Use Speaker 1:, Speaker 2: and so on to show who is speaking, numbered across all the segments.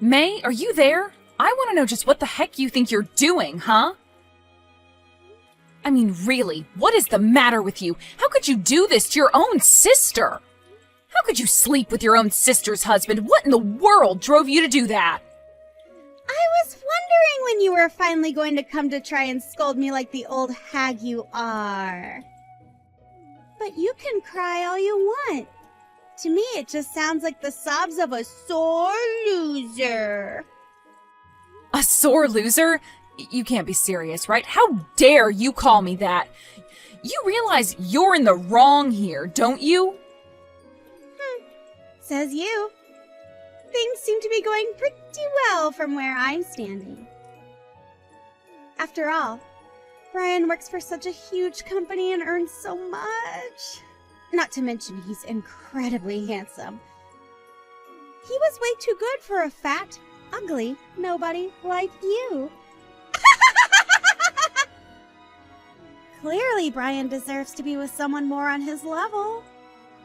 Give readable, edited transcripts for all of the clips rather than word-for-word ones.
Speaker 1: May, are you there? I want to know just what the heck you think you're doing, huh? I mean, really, what is the matter with you? How could you do this to your own sister? How could you sleep with your own sister's husband? What in the world drove you to do that?
Speaker 2: I was wondering when you were finally going to come to try and scold me like the old hag you are. But you can cry all you want. To me, it just sounds like the sobs of a sore loser.
Speaker 1: A sore loser? You can't be serious, right? How dare you call me that? You realize you're in the wrong here, don't you?
Speaker 2: Says you. Things seem to be going pretty well from where I'm standing. After all, Brian works for such a huge company and earns so much. Not to mention he's incredibly handsome. He was way too good for a fat, ugly nobody like you. Clearly, Brian deserves to be with someone more on his level.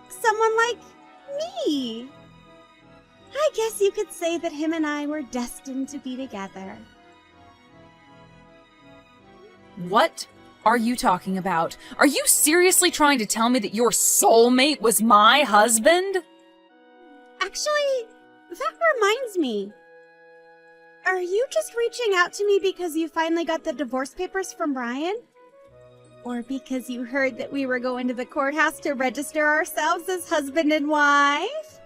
Speaker 2: Someone like me. I guess you could say that him and I were destined to be together.
Speaker 1: What are you talking about? Are you seriously trying to tell me that your soulmate was my husband?
Speaker 2: Actually, that reminds me. Are you just reaching out to me because you finally got the divorce papers from Brian? Or because you heard that we were going to the courthouse to register ourselves as husband and wife?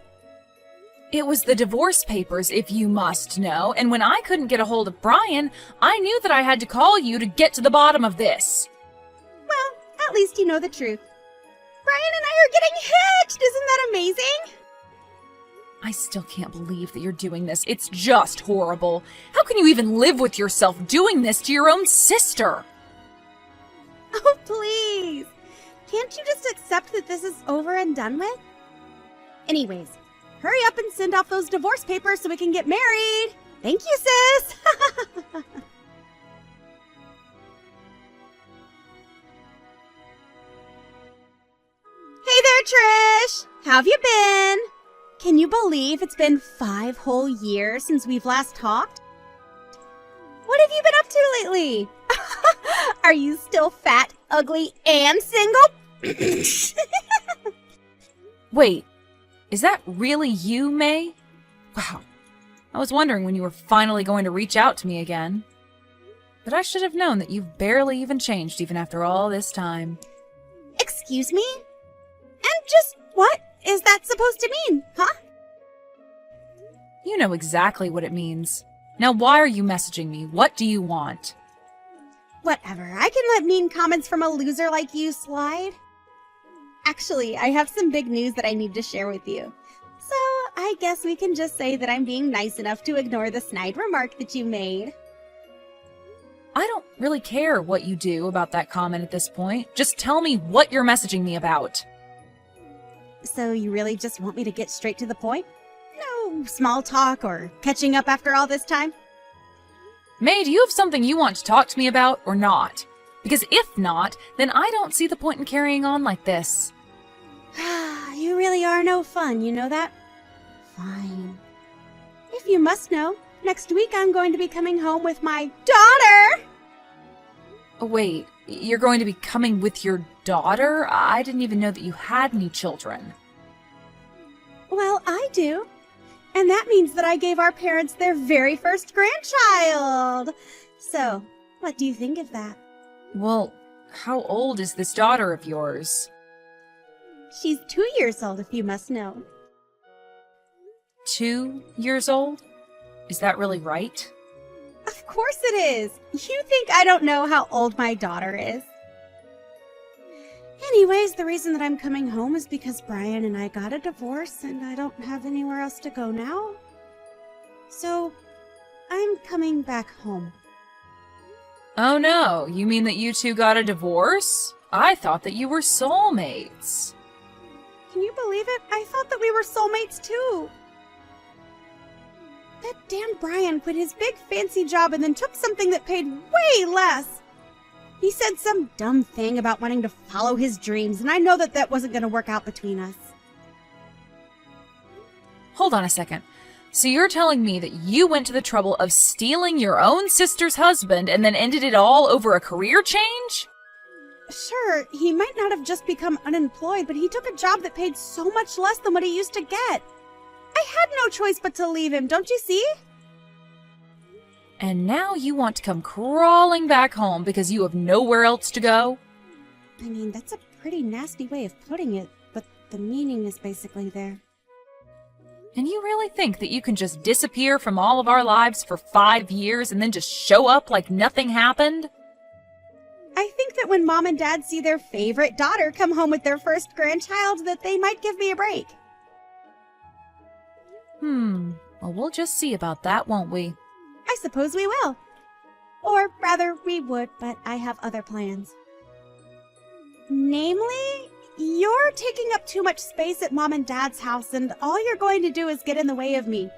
Speaker 1: It was the divorce papers, if you must know, and when I couldn't get a hold of Brian, I knew that I had to call you to get to the bottom of this.
Speaker 2: Well, at least you know the truth. Brian and I are getting hitched! Isn't that amazing?
Speaker 1: I still can't believe that you're doing this. It's just horrible. How can you even live with yourself doing this to your own sister?
Speaker 2: Oh, please! Can't you just accept that this is over and done with? Anyways, hurry up and send off those divorce papers so we can get married! Thank you, sis! Hey there, Trish! How've you been? Can you believe it's been 5 whole years since we've last talked? What have you been up to lately? Are you still fat, ugly, and single?
Speaker 1: Wait, is that really you, May? Wow, I was wondering when you were finally going to reach out to me again. But I should have known that you've barely even changed even after all this time.
Speaker 2: Excuse me? And just what is that supposed to mean, huh?
Speaker 1: You know exactly what it means. Now why are you messaging me? What do you want?
Speaker 2: Whatever, I can let mean comments from a loser like you slide. Actually, I have some big news that I need to share with you. So, I guess we can just say that I'm being nice enough to ignore the snide remark that you made.
Speaker 1: I don't really care what you do about that comment at this point. Just tell me what you're messaging me about.
Speaker 2: So you really just want me to get straight to the point? No small talk or catching up after all this time?
Speaker 1: May, do you have something you want to talk to me about or not? Because if not, then I don't see the point in carrying on like this.
Speaker 2: You really are no fun, you know that? Fine. If you must know, next week I'm going to be coming home with my daughter!
Speaker 1: Oh, wait, you're going to be coming with your daughter? I didn't even know that you had any children.
Speaker 2: Well, I do. And that means that I gave our parents their very first grandchild. So, what do you think of that?
Speaker 1: Well, how old is this daughter of yours?
Speaker 2: She's 2 years old, if you must know.
Speaker 1: 2 years old? Is that really right?
Speaker 2: Of course it is. You think I don't know how old my daughter is? Anyways, the reason that I'm coming home is because Brian and I got a divorce and I don't have anywhere else to go now. So, I'm coming back home.
Speaker 1: Oh no, you mean that you two got a divorce? I thought that you were soulmates.
Speaker 2: Can you believe it? I thought that we were soulmates too. That damn Brian quit his big fancy job and then took something that paid way less. He said some dumb thing about wanting to follow his dreams, and I know that that wasn't going to work out between us.
Speaker 1: Hold on a second. So you're telling me that you went to the trouble of stealing your own sister's husband and then ended it all over a career change?
Speaker 2: Sure, he might not have just become unemployed, but he took a job that paid so much less than what he used to get. I had no choice but to leave him, don't you see?
Speaker 1: And now you want to come crawling back home because you have nowhere else to go?
Speaker 2: I mean, that's a pretty nasty way of putting it, but the meaning is basically there.
Speaker 1: And you really think that you can just disappear from all of our lives for 5 years and then just show up like nothing happened?
Speaker 2: I think that when Mom and Dad see their favorite daughter come home with their first grandchild, that they might give me a break.
Speaker 1: Well, we'll just see about that, won't we?
Speaker 2: I suppose we will. Or rather, we would, but I have other plans. Namely, you're taking up too much space at Mom and Dad's house, and all you're going to do is get in the way of me.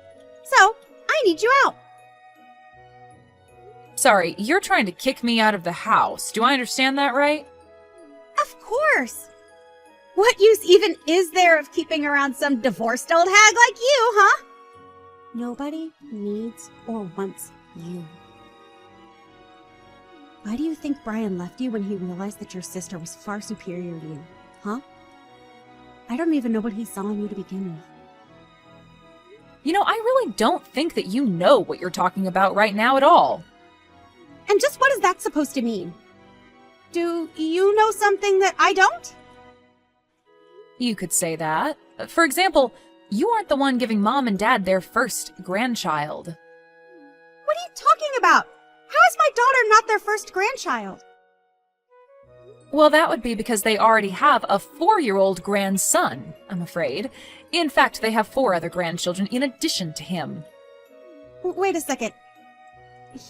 Speaker 2: So, I need you out.
Speaker 1: Sorry, you're trying to kick me out of the house. Do I understand that right?
Speaker 2: Of course. What use even is there of keeping around some divorced old hag like you, huh? Nobody needs or wants you. Why do you think Brian left you when he realized that your sister was far superior to you, huh? I don't even know what he saw in you to begin with.
Speaker 1: You know, I really don't think that you know what you're talking about right now at all.
Speaker 2: And just what is that supposed to mean? Do you know something that I don't?
Speaker 1: You could say that. For example, you aren't the one giving Mom and Dad their first grandchild.
Speaker 2: What are you talking about? How is my daughter not their first grandchild?
Speaker 1: Well, that would be because they already have a 4-year-old grandson, I'm afraid. In fact, they have 4 other grandchildren in addition to him.
Speaker 2: Wait a second.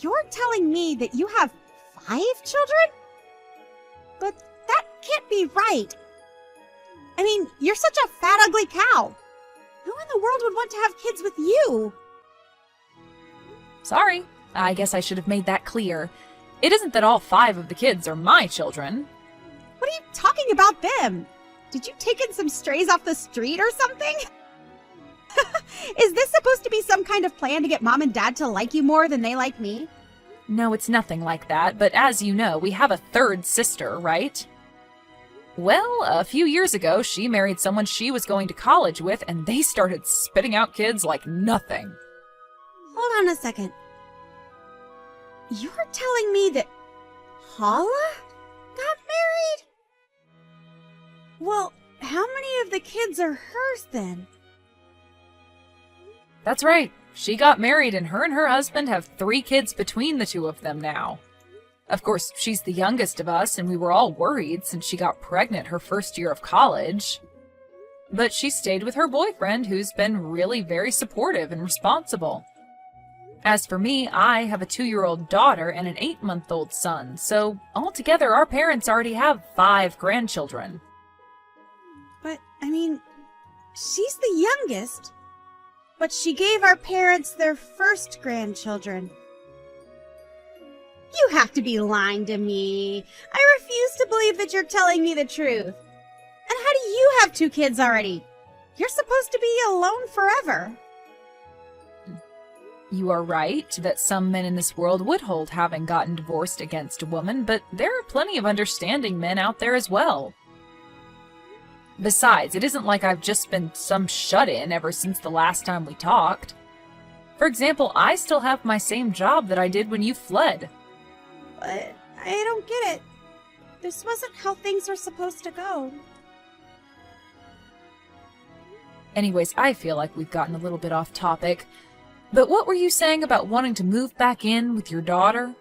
Speaker 2: You're telling me that you have 5 children? But that can't be right. I mean, you're such a fat, ugly cow. Who in the world would want to have kids with you?
Speaker 1: Sorry, I guess I should have made that clear. It isn't that all 5 of the kids are my children.
Speaker 2: What are you talking about them? Did you take in some strays off the street or something? Is this supposed to be some kind of plan to get Mom and Dad to like you more than they like me?
Speaker 1: No, it's nothing like that, but as you know, we have a 3rd sister, right? Well, a few years ago, she married someone she was going to college with, and they started spitting out kids like nothing.
Speaker 2: Hold on a second. You're telling me that Paula got married? Well, how many of the kids are hers then?
Speaker 1: That's right. She got married, and her husband have 3 kids between the 2 of them now. Of course, she's the youngest of us, and we were all worried since she got pregnant her first year of college. But she stayed with her boyfriend, who's been really very supportive and responsible. As for me, I have a 2-year-old daughter and an 8-month-old son, so altogether our parents already have 5 grandchildren.
Speaker 2: But, I mean, she's the youngest. But she gave our parents their first grandchildren. You have to be lying to me. I refuse to believe that you're telling me the truth. And how do you have 2 kids already? You're supposed to be alone forever.
Speaker 1: You are right that some men in this world would hold having gotten divorced against a woman, but there are plenty of understanding men out there as well. Besides, it isn't like I've just been some shut-in ever since the last time we talked. For example, I still have my same job that I did when you fled.
Speaker 2: But I don't get it. This wasn't how things were supposed to go.
Speaker 1: Anyways, I feel like we've gotten a little bit off topic. But what were you saying about wanting to move back in with your daughter?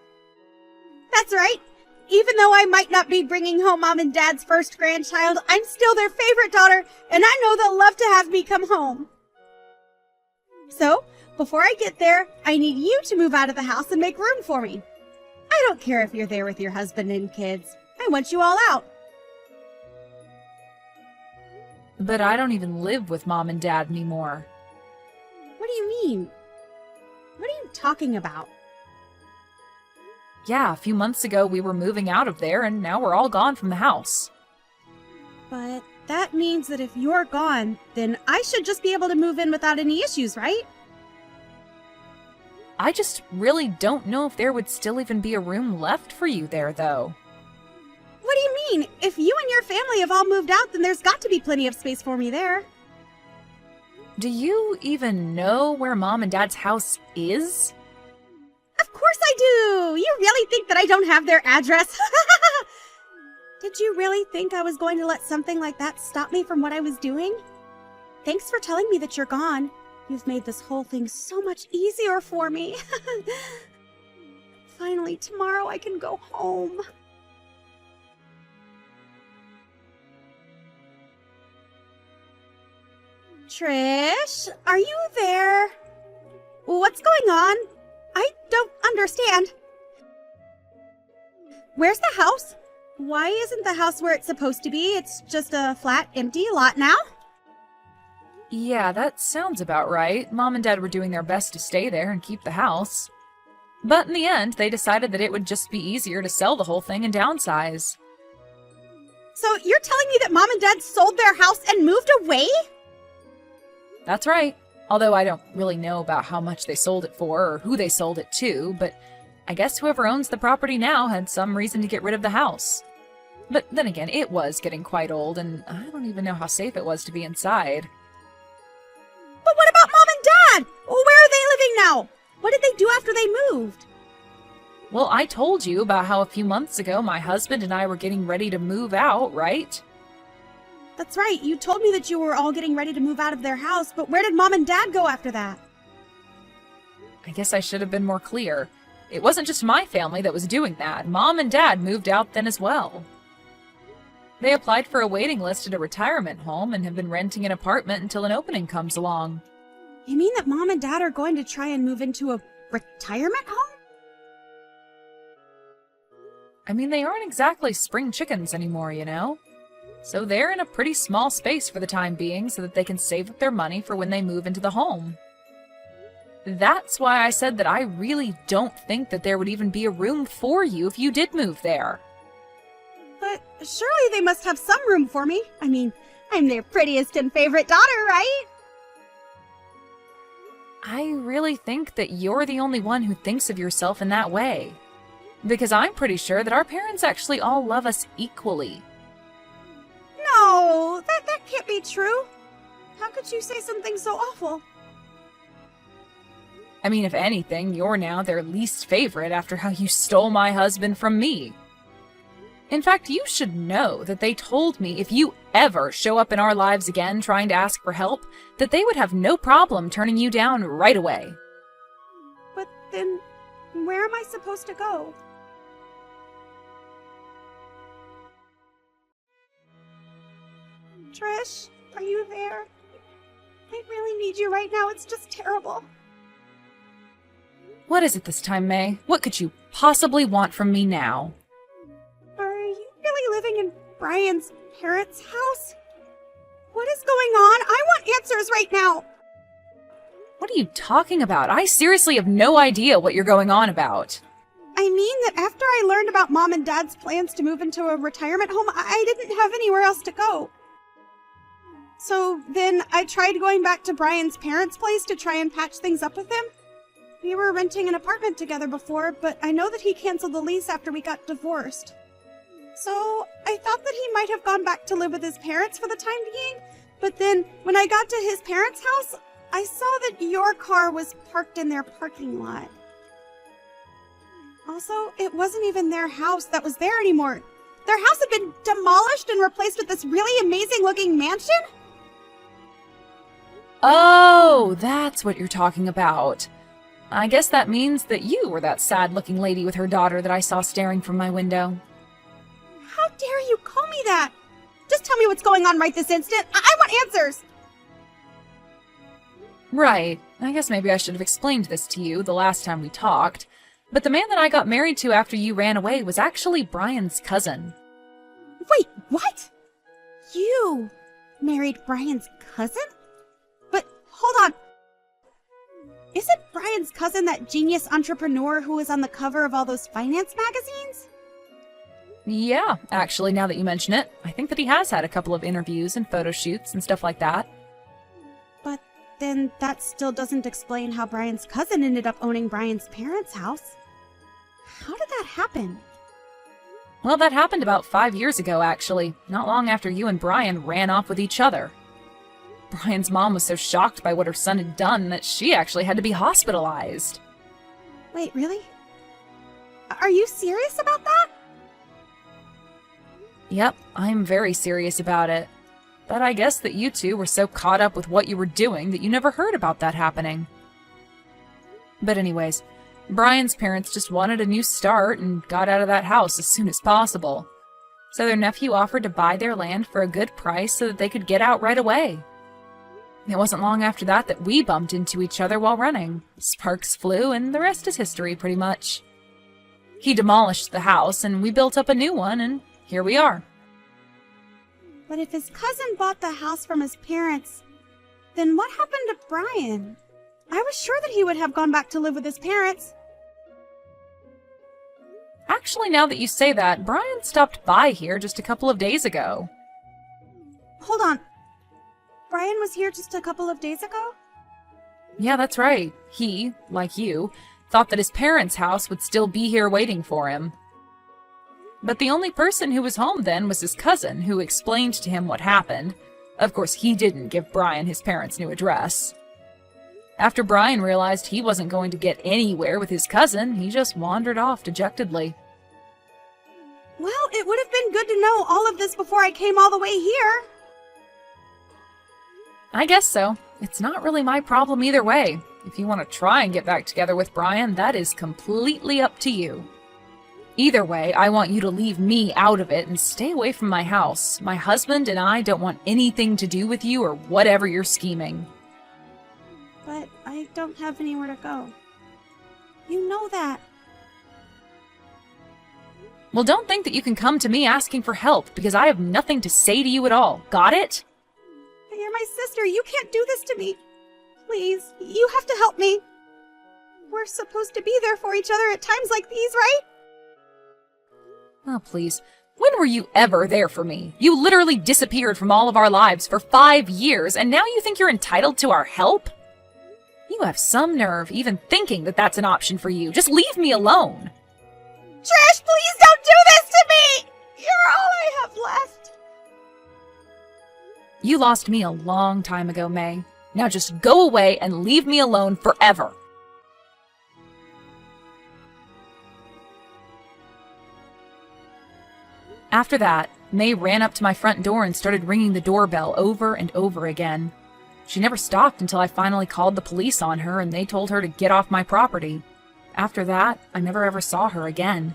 Speaker 2: That's right. Even though I might not be bringing home Mom and Dad's first grandchild, I'm still their favorite daughter, and I know they'll love to have me come home. So, before I get there, I need you to move out of the house and make room for me. I don't care if you're there with your husband and kids. I want you all out.
Speaker 1: But I don't even live with Mom and Dad anymore.
Speaker 2: What do you mean? What are you talking about?
Speaker 1: Yeah, a few months ago we were moving out of there, and now we're all gone from the house.
Speaker 2: But that means that if you're gone, then I should just be able to move in without any issues, right?
Speaker 1: I just really don't know if there would still even be a room left for you there, though.
Speaker 2: What do you mean? If you and your family have all moved out, then there's got to be plenty of space for me there.
Speaker 1: Do you even know where Mom and Dad's house is?
Speaker 2: Of course I do! You really think that I don't have their address? Did you really think I was going to let something like that stop me from what I was doing? Thanks for telling me that you're gone. You've made this whole thing so much easier for me. Finally, tomorrow I can go home. Trish, are you there? What's going on? I don't understand. Where's the house? Why isn't the house where it's supposed to be? It's just a flat, empty lot now?
Speaker 1: Yeah, that sounds about right. Mom and Dad were doing their best to stay there and keep the house. But in the end, they decided that it would just be easier to sell the whole thing and downsize.
Speaker 2: So you're telling me that Mom and Dad sold their house and moved away?
Speaker 1: That's right. Although I don't really know about how much they sold it for or who they sold it to, but I guess whoever owns the property now had some reason to get rid of the house. But then again, it was getting quite old, and I don't even know how safe it was to be inside.
Speaker 2: But what about Mom and Dad? Where are they living now? What did they do after they moved?
Speaker 1: Well, I told you about how a few months ago my husband and I were getting ready to move out, right?
Speaker 2: That's right. You told me that you were all getting ready to move out of their house, but where did Mom and Dad go after that?
Speaker 1: I guess I should have been more clear. It wasn't just my family that was doing that. Mom and Dad moved out then as well. They applied for a waiting list at a retirement home and have been renting an apartment until an opening comes along.
Speaker 2: You mean that Mom and Dad are going to try and move into a retirement home?
Speaker 1: I mean, they aren't exactly spring chickens anymore, you know? So they're in a pretty small space for the time being so that they can save up their money for when they move into the home. That's why I said that I really don't think that there would even be a room for you if you did move there.
Speaker 2: But surely they must have some room for me. I mean, I'm their prettiest and favorite daughter, right?
Speaker 1: I really think that you're the only one who thinks of yourself in that way. Because I'm pretty sure that our parents actually all love us equally.
Speaker 2: No, that can't be true. How could you say something so awful?
Speaker 1: I mean, if anything, you're now their least favorite after how you stole my husband from me. In fact, you should know that they told me if you ever show up in our lives again trying to ask for help, that they would have no problem turning you down right away.
Speaker 2: But then, where am I supposed to go? Trish, are you there? I really need you right now. It's just terrible.
Speaker 1: What is it this time, May? What could you possibly want from me now?
Speaker 2: Are you really living in Brian's parents' house? What is going on? I want answers right now.
Speaker 1: What are you talking about? I seriously have no idea what you're going on about.
Speaker 2: I mean that after I learned about Mom and Dad's plans to move into a retirement home, I didn't have anywhere else to go. So then I tried going back to Brian's parents' place to try and patch things up with him. We were renting an apartment together before, but I know that he canceled the lease after we got divorced. So I thought that he might have gone back to live with his parents for the time being, but then when I got to his parents' house, I saw that your car was parked in their parking lot. Also, it wasn't even their house that was there anymore. Their house had been demolished and replaced with this really amazing-looking mansion?
Speaker 1: Oh, that's what you're talking about. I guess that means that you were that sad-looking lady with her daughter that I saw staring from my window.
Speaker 2: How dare you call me that? Just tell me what's going on right this instant. I want answers.
Speaker 1: Right. I guess maybe I should have explained this to you the last time we talked. But the man that I got married to after you ran away was actually Brian's cousin.
Speaker 2: Wait, what? You married Brian's cousin? But hold on. Isn't Brian's cousin that genius entrepreneur who was on the cover of all those finance magazines?
Speaker 1: Yeah, actually, now that you mention it, I think that he has had a couple of interviews and photo shoots and stuff like that.
Speaker 2: But then that still doesn't explain how Brian's cousin ended up owning Brian's parents' house. How did that happen?
Speaker 1: Well, that happened about 5 years ago, actually, not long after you and Brian ran off with each other. Brian's mom was so shocked by what her son had done that she actually had to be hospitalized.
Speaker 2: Wait, really? Are you serious about that?
Speaker 1: Yep, I'm very serious about it. But I guess that you two were so caught up with what you were doing that you never heard about that happening. But anyways, Brian's parents just wanted a new start and got out of that house as soon as possible. So their nephew offered to buy their land for a good price so that they could get out right away. It wasn't long after that that we bumped into each other while running. Sparks flew, and the rest is history, pretty much. He demolished the house, and we built up a new one, and here we are.
Speaker 2: But if his cousin bought the house from his parents, then what happened to Brian? I was sure that he would have gone back to live with his parents.
Speaker 1: Actually, now that you say that, Brian stopped by here just a couple of days ago.
Speaker 2: Hold on. Brian was here just a couple of days ago?
Speaker 1: Yeah, that's right. He, like you, thought that his parents' house would still be here waiting for him. But the only person who was home then was his cousin, who explained to him what happened. Of course, he didn't give Brian his parents' new address. After Brian realized he wasn't going to get anywhere with his cousin, he just wandered off dejectedly.
Speaker 2: Well, it would have been good to know all of this before I came all the way here.
Speaker 1: I guess so. It's not really my problem either way. If you want to try and get back together with Brian, that is completely up to you. Either way, I want you to leave me out of it and stay away from my house. My husband and I don't want anything to do with you or whatever you're scheming.
Speaker 2: But I don't have anywhere to go. You know that.
Speaker 1: Well, don't think that you can come to me asking for help, because I have nothing to say to you at all. Got it?
Speaker 2: But you're my sister. You can't do this to me. Please, you have to help me. We're supposed to be there for each other at times like these, right?
Speaker 1: Oh, please. When were you ever there for me? You literally disappeared from all of our lives for 5 years, and now you think you're entitled to our help? You have some nerve even thinking that that's an option for you. Just leave me alone.
Speaker 2: Trish, please don't do this to me! You're all I have left.
Speaker 1: You lost me a long time ago, May. Now just go away and leave me alone forever. After that, May ran up to my front door and started ringing the doorbell over and over again. She never stopped until I finally called the police on her and they told her to get off my property. After that, I never ever saw her again.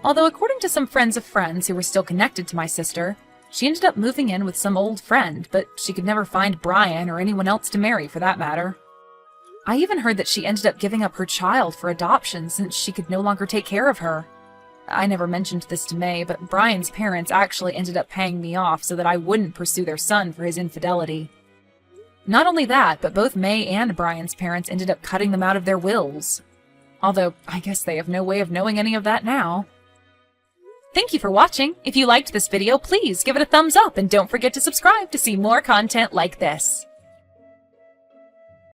Speaker 1: Although according to some friends of friends who were still connected to my sister, she ended up moving in with some old friend, but she could never find Brian or anyone else to marry for that matter. I even heard that she ended up giving up her child for adoption since she could no longer take care of her. I never mentioned this to May, but Brian's parents actually ended up paying me off so that I wouldn't pursue their son for his infidelity. Not only that, but both May and Brian's parents ended up cutting them out of their wills. Although, I guess they have no way of knowing any of that now. Thank you for watching. If you liked this video, please give it a thumbs up and don't forget to subscribe to see more content like this.